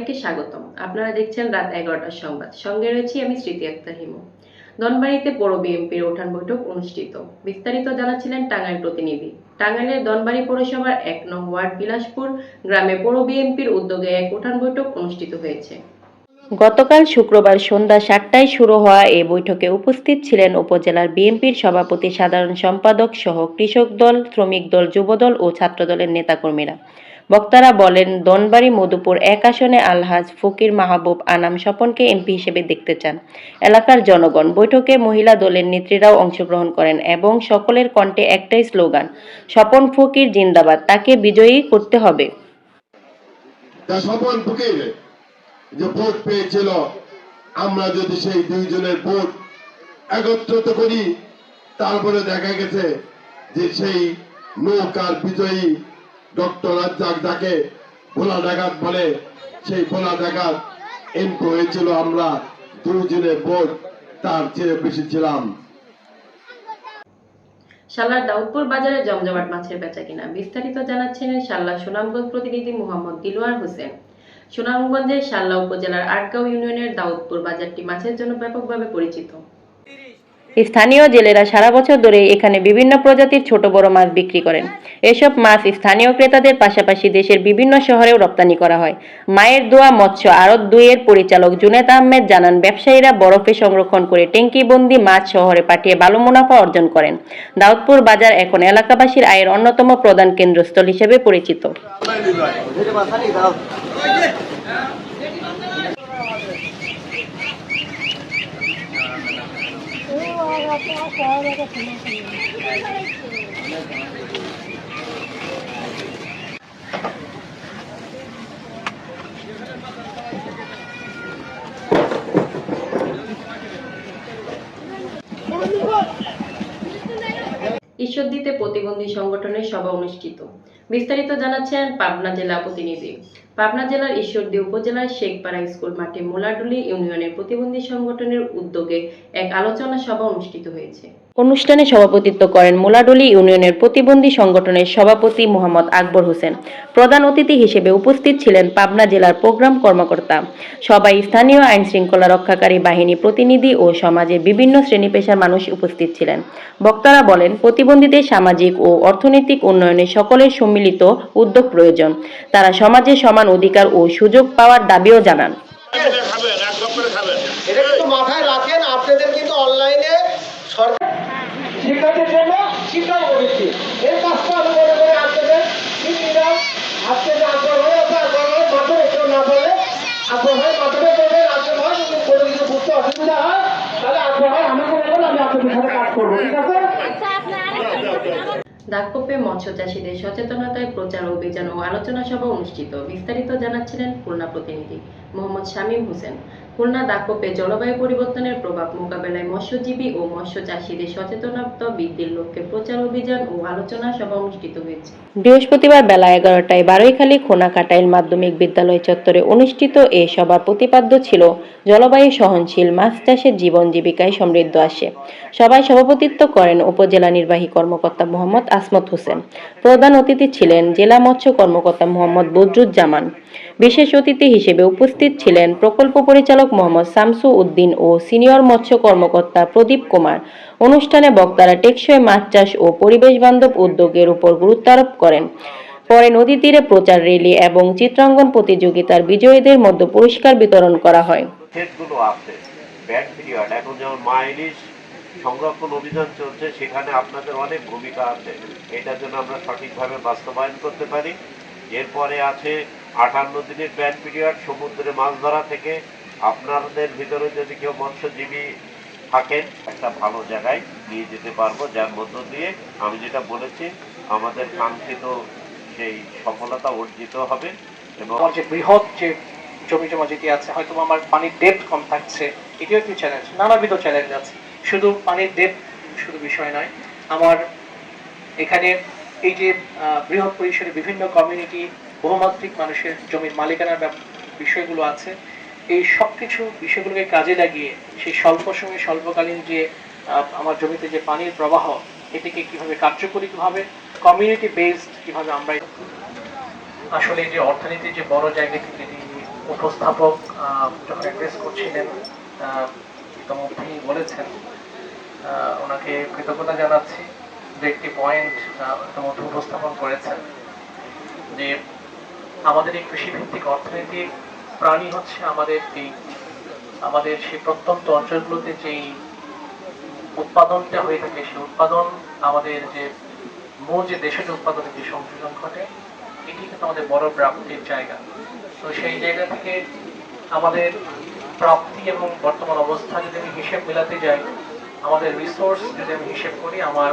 সবাইকে স্বাগতম। আপনারা দেখছেন রাত 11টার সংবাদ। সঙ্গে রয়েছি আমি স্মৃতি আক্তার হিমু। ধনবাড়ীতে পৌর বিএনপির উঠান বৈঠক অনুষ্ঠিত। বিস্তারিত জানাচ্ছিলেন টাঙ্গাইল প্রতিনিধি। টাঙ্গাইলের ধনবাড়ী পৌরসভার 1 নং ওয়ার্ড বিলাসপুর গ্রামে পৌর বিএনপির উদ্যোগে এক উঠান বৈঠক অনুষ্ঠিত হয়েছে। গতকাল শুক্রবার সন্ধ্যা 7টায় শুরু হওয়া এই বৈঠকে উপস্থিত ছিলেন উপজেলার বিএনপির সভাপতি, সাধারণ সম্পাদক সহ কৃষক দল, শ্রমিক দল, যুবদল ও ছাত্রদলের নেতাকর্মীরা। বক্তারা বলেন, ধনবাড়ী মধুপুর 1 আসনে আলহাজ ফকির মাহবুব আনাম স্বপনকে এমপি হিসেবে দেখতে চান এলাকার জনগণ। বৈঠকে মহিলা দলের নেত্রীরাও অংশগ্রহণ করেন এবং সকলের কণ্ঠে একটাই স্লোগান, স্বপন ফকির জিন্দাবাদ, তাকে বিজয়ী করতে হবে। স্বপন ফকির যে ভোট পেয়েছিল, আমরা যদি সেই দুইজনের ভোট একত্রিত করি, তারপরে দেখা গেছে যে সেই নৌকার বিজয়ী ডক্টর রাজ্জাক, যাকে ভোলা ডাকাত বলে, সেই ভোলা ডাকাত এমপি হয়েছিল। আমরা দুইজনের ভোট তার চেয়ে বেশি ছিলাম। শাল্লার দাউদপুর বাজারে জমজমাট মাছের বেচাকেনা। বিস্তারিত জানাচ্ছেন শাল্লা সুনামগঞ্জ প্রতিনিধি মোহাম্মদ দিলওয়ার হোসেন। সুনামগঞ্জের শাল্লা উপজেলার আটগাঁও ইউনিয়নের দাউদপুর বাজারটি মাছের জন্য ব্যাপকভাবে পরিচিত। স্থানীয় জেলেরা সারা বছর ধরে এখানে বিভিন্ন প্রজাতির ছোট বড় মাছ বিক্রি করেন। এসব মাছ স্থানীয় ক্রেতাদের পাশাপাশি দেশের বিভিন্ন শহরেও রপ্তানি করা হয়। মায়ের দোয়া মৎস্য আড়ত 2 এর পরিচালক জুনেদ আহমেদ জানান, ব্যবসায়ীরা বরফে সংরক্ষণ করে ট্যাঙ্কিবন্দি মাছ শহরে পাঠিয়ে ভালো মুনাফা অর্জন করেন। দাউদপুর বাজার এখন এলাকাবাসীর আয়ের অন্যতম প্রধান কেন্দ্রস্থল হিসেবে পরিচিত। ঈশ্বরদীতে প্রতিবন্ধী সংগঠনের সভা অনুষ্ঠিত। বিস্তারিত জানাচ্ছেন পাবনা জেলা প্রতিনিধি। পাবনা জেলার ঈশ্বরদী উপজেলার শেখপাড়া স্কুল মাঠে মোলাডুলি ইউনিয়নের প্রতিবন্ধী সংগঠনের উদ্যোগে এক আলোচনা সভা অনুষ্ঠিত হয়েছে। অনুষ্ঠানে সভাপতিত্ব করেন মোলাডুলি ইউনিয়নের প্রতিবন্ধী সংগঠনের সভাপতি মোহাম্মদ আকবর হোসেন। প্রধান অতিথি হিসেবে উপস্থিত ছিলেন পাবনা জেলার প্রোগ্রাম কর্মকর্তা। সবাই স্থানীয় আইন শৃঙ্খলা রক্ষাকারী বাহিনী প্রতিনিধি ও সমাজের বিভিন্ন শ্রেণী পেশার মানুষ উপস্থিত ছিলেন। বক্তারা বলেন, প্রতিবন্ধীদের সামাজিক ও অর্থনৈতিক উন্নয়নে সকলের সম্মিলিত উদ্যোগ প্রয়োজন। তারা সমাজে সমান অধিকার ও সুযোগ পাওয়ার দাবিও জানান। এটা কিন্তু মাথায় রাখেন, আপনাদের কিন্তু অনলাইনে শিক্ষার্থীর জন্য শিক্ষা করেছি। এই কাজটা আমি মনে করি আপনাদের শিক্ষিরা আজকে যে আগ্রহ হয়েছে, আগ্রহের মাধ্যমে কেউ না বলে আগ্রহের মাধ্যমে করবেন। আগ্রহ যদি কোনো কিছু বুঝতে অসুবিধা হয়, তাহলে আগ্রহ আমাকে বলবেন, আমি আপনাদের সাথে কাজ করবো, ঠিক আছে? দাগকোপে মৎস্য চাষীদের সচেতনতায় প্রচার অভিযান ও আলোচনা সভা অনুষ্ঠিত। বিস্তারিত জানাচ্ছিলেন খুলনা প্রতিনিধি মোহাম্মদ শামীম হোসেন। খুলনা দাগকোপে জলবায়ু পরিবর্তনের প্রভাব মোকাবেলায় মৎস্যজীবী ও মৎস্য চাষীদের সচেতনতা বৃদ্ধির লক্ষ্যে প্রচার অভিযান ও আলোচনা সভা অনুষ্ঠিত হয়েছে। বৃহস্পতিবার বেলা 11টায় বারৈখালী খোনাকাটাইল মাধ্যমিক বিদ্যালয় চত্বরে অনুষ্ঠিত এই সভার প্রতিপাদ্য ছিল জলবায়ু সহনশীল মাছ চাষের জীবন জীবিকায় সমৃদ্ধ আসে। সভায় সভাপতিত্ব করেন উপজেলা নির্বাহী কর্মকর্তা মোহাম্মদ আসমত হোসেন। প্রধান অতিথি ছিলেন জেলা মৎস্য কর্মকর্তা মোহাম্মদ বদরুজ্জামান। বিশেষ অতিথি হিসেবে উপস্থিত ছিলেন প্রকল্প পরিচালক মোহাম্মদ শামসু উদ্দিন ও সিনিয়র মৎস্য কর্মকর্তা প্রদীপ কুমার। অনুষ্ঠানে বক্তারা টেকসই মাছ চাষ ও পরিবেশ বান্ধব উদ্যোগের উপর গুরুত্ব আরোপ করেন। পরে নদী তীরে প্রচার র্যালি এবং চিত্রাঙ্কন প্রতিযোগিতার বিজয়ীদের মধ্যে পুরস্কার বিতরণ করা হয়। এখন যেমন মা ইলিশ সংরক্ষণ অভিযান চলছে, সেখানে আপনাদের অনেক ভূমিকা আছে। এটার জন্য আমরা সঠিকভাবে বাস্তবায়ন করতে পারি। এরপরে আছে 58 দিনের ব্যান পিরিয়ড, সমুদ্রে মাছ ধরা থেকে। আপনাদের ভিতরে যদি কেউ মৎস্যজীবী থাকেন, একটা ভালো জায়গায় নিয়ে যেতে পারবো, যার মধ্য দিয়ে আমি যেটা বলেছি, আমাদের কাঙ্ক্ষিত সেই সফলতা অর্জিত হবে। এবং যে বৃহৎ যে জমি জমা যেটি আছে, হয়তো আমার পানির ডেপথ কম থাকছে, এটিও একটি চ্যালেঞ্জ। নানাবিধ চ্যালেঞ্জ আছে, শুধু পানির ডেপথ শুধু বিষয় নয়। আমার এখানে এই যে বৃহৎ পরিসরে বিভিন্ন কমিউনিটি, বহুমাত্রিক মানুষের জমির মালিকানার বিষয়গুলো আছে, এই সব কিছু বিষয়গুলোকে কাজে লাগিয়ে সেই স্বল্প সময়ে স্বল্পকালীন যে আমার জমিতে যে পানির প্রবাহ, এটিকে কিভাবে কার্যকরী, কিভাবে কমিউনিটি বেসড, কিভাবে আমরা আসলে যে অর্থনীতির যে বড় জায়গাটি উপস্থাপক যখন অ্যাড্রেস করছিলেন ইতিমধ্যেই বলেছেন, ওনাকে কৃতজ্ঞতা জানাচ্ছি যে একটি পয়েন্ট ইতিমধ্যে উপস্থাপন করেছেন যে আমাদের এই কৃষিভিত্তিক অর্থনীতির প্রাণী হচ্ছে আমাদের সেই প্রত্যন্ত অঞ্চলগুলোতে যেই উৎপাদনটা হয়ে থাকে, সেই উৎপাদন আমাদের যে মূল যে দেশের উৎপাদনের যে সংযোজন ঘটে, এটি কিন্তু আমাদের বড় প্রাপ্তির জায়গা। তো সেই জায়গা থেকে আমাদের প্রাপ্তি এবং বর্তমান অবস্থা যদি আমি হিসেব মেলাতে যাই, আমাদের রিসোর্স যদি আমি হিসেব করি, আমার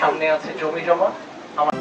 সামনে আছে জমি জমা, আমার